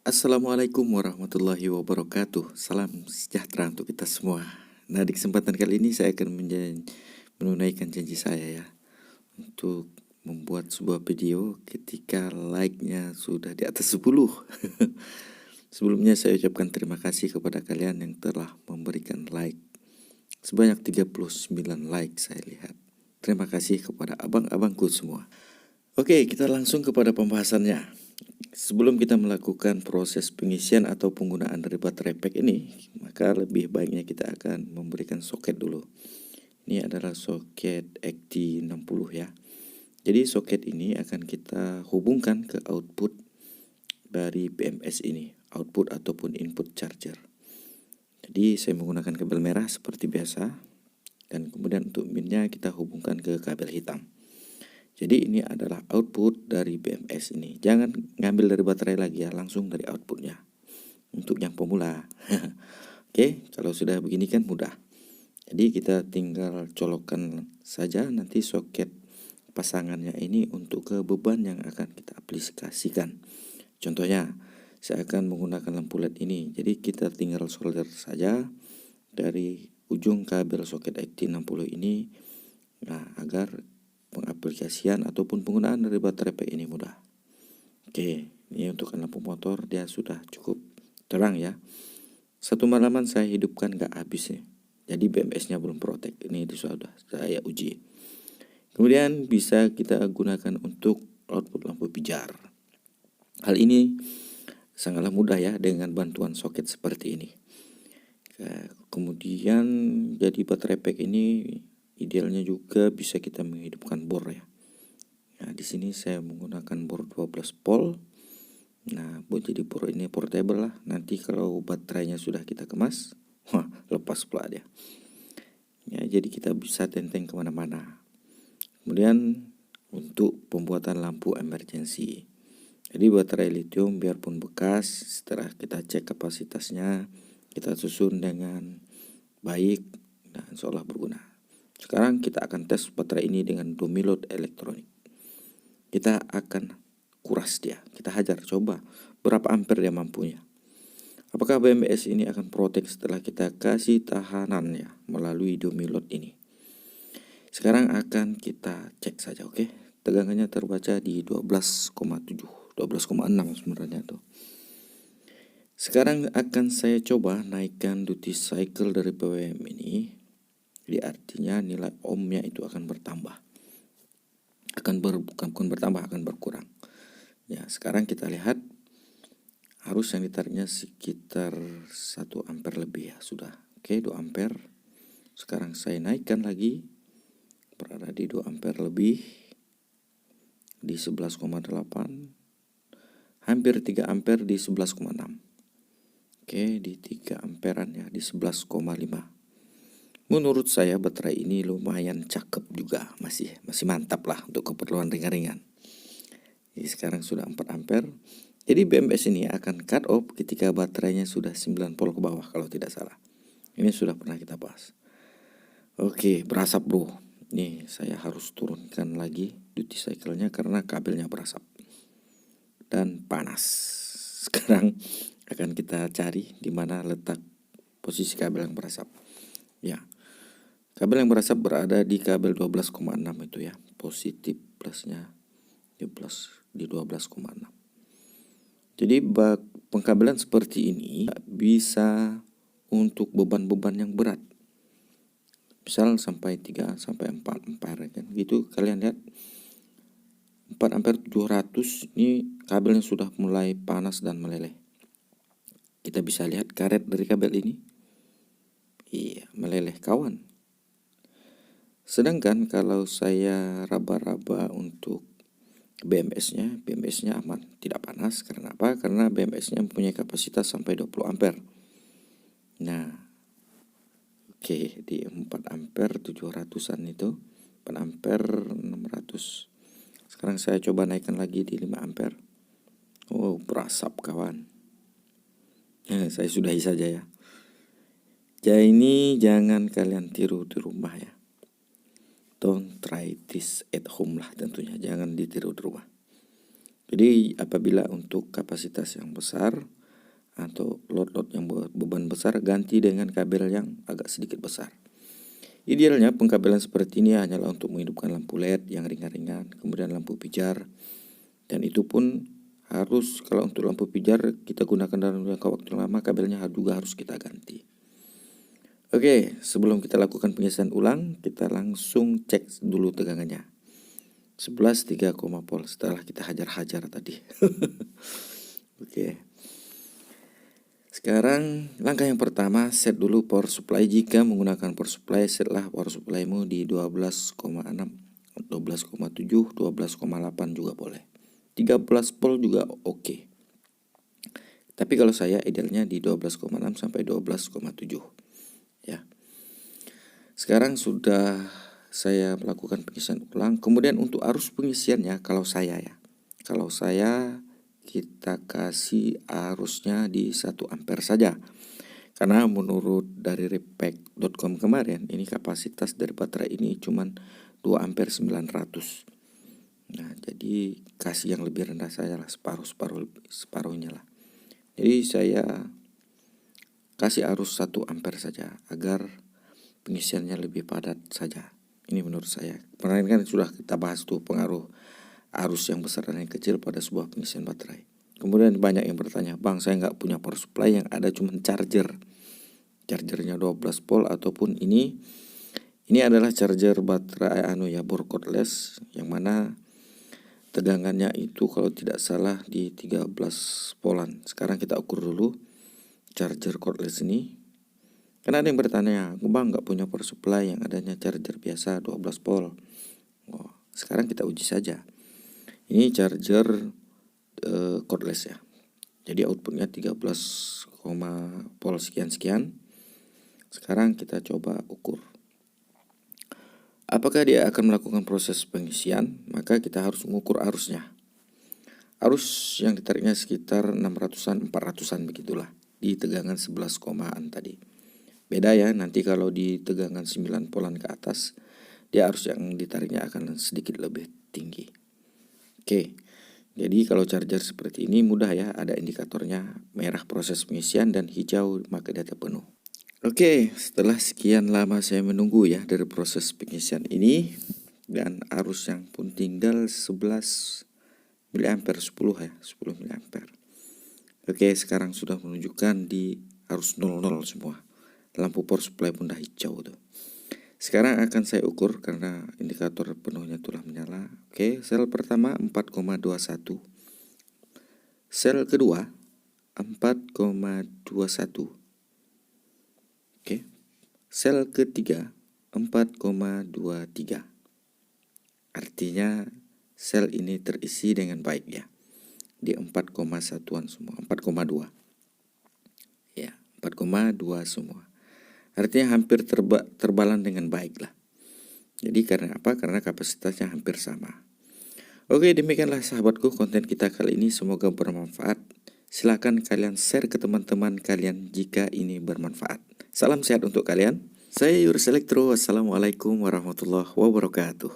Assalamualaikum warahmatullahi wabarakatuh. Salam sejahtera untuk kita semua. Nah, di kesempatan kali ini saya akan menunaikan janji saya ya, untuk membuat sebuah video ketika like-nya sudah di atas 10. Sebelumnya saya ucapkan terima kasih kepada kalian yang telah memberikan like. Sebanyak 39 like saya lihat. Terima kasih kepada abang-abangku semua. Oke, kita langsung kepada pembahasannya. Sebelum kita melakukan proses pengisian atau penggunaan dari baterai pack ini, maka lebih baiknya kita akan memberikan soket dulu. Ini adalah soket XT60 ya. Jadi soket ini akan kita hubungkan ke output dari BMS ini, output ataupun input charger. Jadi saya menggunakan kabel merah seperti biasa, dan kemudian untuk minnya kita hubungkan ke kabel hitam. Jadi ini adalah output dari BMS ini. Jangan ngambil dari baterai lagi ya, langsung dari outputnya. Untuk yang pemula. Oke, kalau sudah begini kan mudah. Jadi kita tinggal colokkan saja nanti soket pasangannya ini untuk ke beban yang akan kita aplikasikan. Contohnya, saya akan menggunakan lampu LED ini. Jadi kita tinggal solder saja dari ujung kabel soket XT60 ini, nah, agar pengaplikasian ataupun penggunaan dari baterai pack ini mudah. Oke, ini untuk lampu motor dia sudah cukup terang ya. Satu malaman saya hidupkan gak habis nih. Jadi BMS-nya belum protek. Ini sudah saya uji. Kemudian bisa kita gunakan untuk output lampu pijar. Hal ini sangatlah mudah ya dengan bantuan soket seperti ini. Kemudian jadi baterai pack ini idealnya juga bisa kita menghidupkan bor ya. Nah, di sini saya menggunakan bor 12 volt. Nah, buat jadi bor ini portable lah. Nanti kalau baterainya sudah kita kemas, wah, lepas pula dia. Ya, jadi kita bisa tenteng kemana-mana. Kemudian untuk pembuatan lampu emergency. Jadi baterai lithium biarpun bekas, setelah kita cek kapasitasnya, kita susun dengan baik dan seolah berguna. Sekarang kita akan tes baterai ini dengan domilot elektronik. Kita akan kuras dia, kita hajar, coba berapa ampere dia mampunya. Apakah BMS ini akan protek setelah kita kasih tahanannya melalui domilot ini. Sekarang akan kita cek saja, oke. Tegangannya terbaca di 12,7, 12,6 sebenarnya tuh. Sekarang akan saya coba naikkan duty cycle dari PWM ini. Jadi artinya nilai ohmnya itu akan bertambah. Bukan bertambah, akan berkurang. Ya, sekarang kita lihat arus yang ditariknya sekitar 1 ampere lebih ya, sudah. Oke, 2 ampere. Sekarang saya naikkan lagi, berada di 2 ampere lebih, di 11,8. Hampir 3 ampere di 11,6. Oke, di 3 amperan ya, di 11,5. Menurut saya baterai ini lumayan cakep juga, masih mantap lah untuk keperluan ringan-ringan. Jadi sekarang sudah 4 ampere. Jadi BMS ini akan cut off ketika baterainya sudah 9 volt ke bawah kalau tidak salah. Ini sudah pernah kita bahas. Oke, berasap bro. Nih saya harus turunkan lagi duty cycle-nya karena kabelnya berasap dan panas. Sekarang akan kita cari di mana letak posisi kabel yang berasap. Ya. Kabel yang berasap berada di kabel 12,6 itu ya. Positif plusnya di plus di 12,6. Jadi pengkabelan seperti ini bisa untuk beban-beban yang berat. Misal sampai 3 sampai 4 ampere kan. Gitu kalian lihat 4 ampere 700 ini kabelnya sudah mulai panas dan meleleh. Kita bisa lihat karet dari kabel ini. Iya, meleleh kawan. Sedangkan kalau saya raba-raba untuk BMS-nya aman, tidak panas. Karena apa? Karena BMS-nya mempunyai kapasitas sampai 20 ampere. Nah, oke, di 4 ampere 700-an itu, 4 ampere 600. Sekarang saya coba naikkan lagi di 5 ampere. Oh, berasap kawan. Saya sudahi saja ya. Jadi ini jangan kalian tiru di rumah ya. Don't try this at home lah tentunya, jangan ditiru di rumah. Jadi apabila untuk kapasitas yang besar atau load yang beban besar, ganti dengan kabel yang agak sedikit besar. Idealnya pengkabelan seperti ini hanyalah untuk menghidupkan lampu LED yang ringan-ringan, kemudian lampu pijar, dan itu pun harus, kalau untuk lampu pijar kita gunakan dalam jangka waktu lama, kabelnya juga harus kita ganti. Oke, sebelum kita lakukan pengisian ulang, kita langsung cek dulu tegangannya. 11,3 volt setelah kita hajar-hajar tadi. Oke. Sekarang langkah yang pertama, set dulu power supply. Jika menggunakan power supply, setlah power supplymu di 12,6, 12,7, 12,8 juga boleh. 13 volt juga oke. Tapi kalau saya idealnya di 12,6 sampai 12,7 ya. Sekarang sudah saya melakukan pengisian ulang. Kemudian untuk arus pengisiannya, kalau saya kita kasih arusnya di 1 ampere saja. Karena menurut dari repack.com kemarin, ini kapasitas dari baterai ini cuman 2 ampere 900. Nah, jadi kasih yang lebih rendah saja lah, separuhnya lah. Jadi saya kasih arus 1 ampere saja agar pengisiannya lebih padat saja. Ini menurut saya. Kemarin kan sudah kita bahas tuh pengaruh arus yang besar dan yang kecil pada sebuah pengisian baterai. Kemudian banyak yang bertanya, "Bang, saya nggak punya power supply, yang ada cuma charger. Chargernya 12 volt ataupun ini adalah charger baterai bor cordless, yang mana tegangannya itu kalau tidak salah di 13 voltan. Sekarang kita ukur dulu charger cordless ini. Karena ada yang bertanya, "Bang, nggak punya power supply, yang adanya charger biasa 12 volt." Oh, sekarang kita uji saja. Ini charger cordless ya. Jadi outputnya 13, volt sekian-sekian. Sekarang kita coba ukur. Apakah dia akan melakukan proses pengisian? Maka kita harus mengukur arusnya. Arus yang ditariknya sekitar 600-an, 400-an begitulah. Di tegangan 11 komaan tadi. Beda ya, nanti kalau di tegangan 9 voltan ke atas, dia arus yang ditariknya akan sedikit lebih tinggi. Oke, jadi kalau charger seperti ini mudah ya, ada indikatornya, merah proses pengisian dan hijau maka data penuh. Oke, setelah sekian lama saya menunggu ya dari proses pengisian ini, dan arus yang pun tinggal 11 mA, 10 ya, 10 mA. Oke, sekarang sudah menunjukkan di arus 00 semua. Lampu power supply pun dah hijau tuh. Sekarang akan saya ukur karena indikator penuhnya telah menyala. Oke, sel pertama 4,21. Sel kedua 4,21. Oke. Sel ketiga 4,23. Artinya sel ini terisi dengan baik ya. Di 4,1-an semua, 4,2. Ya, 4,2 semua. Artinya hampir terbalan dengan baik lah. Jadi karena apa? Karena kapasitasnya hampir sama. Oke, demikianlah sahabatku konten kita kali ini. Semoga bermanfaat. Silakan kalian share ke teman-teman kalian jika ini bermanfaat. Salam sehat untuk kalian. Saya Yurus Elektro. Wassalamualaikum warahmatullahi wabarakatuh.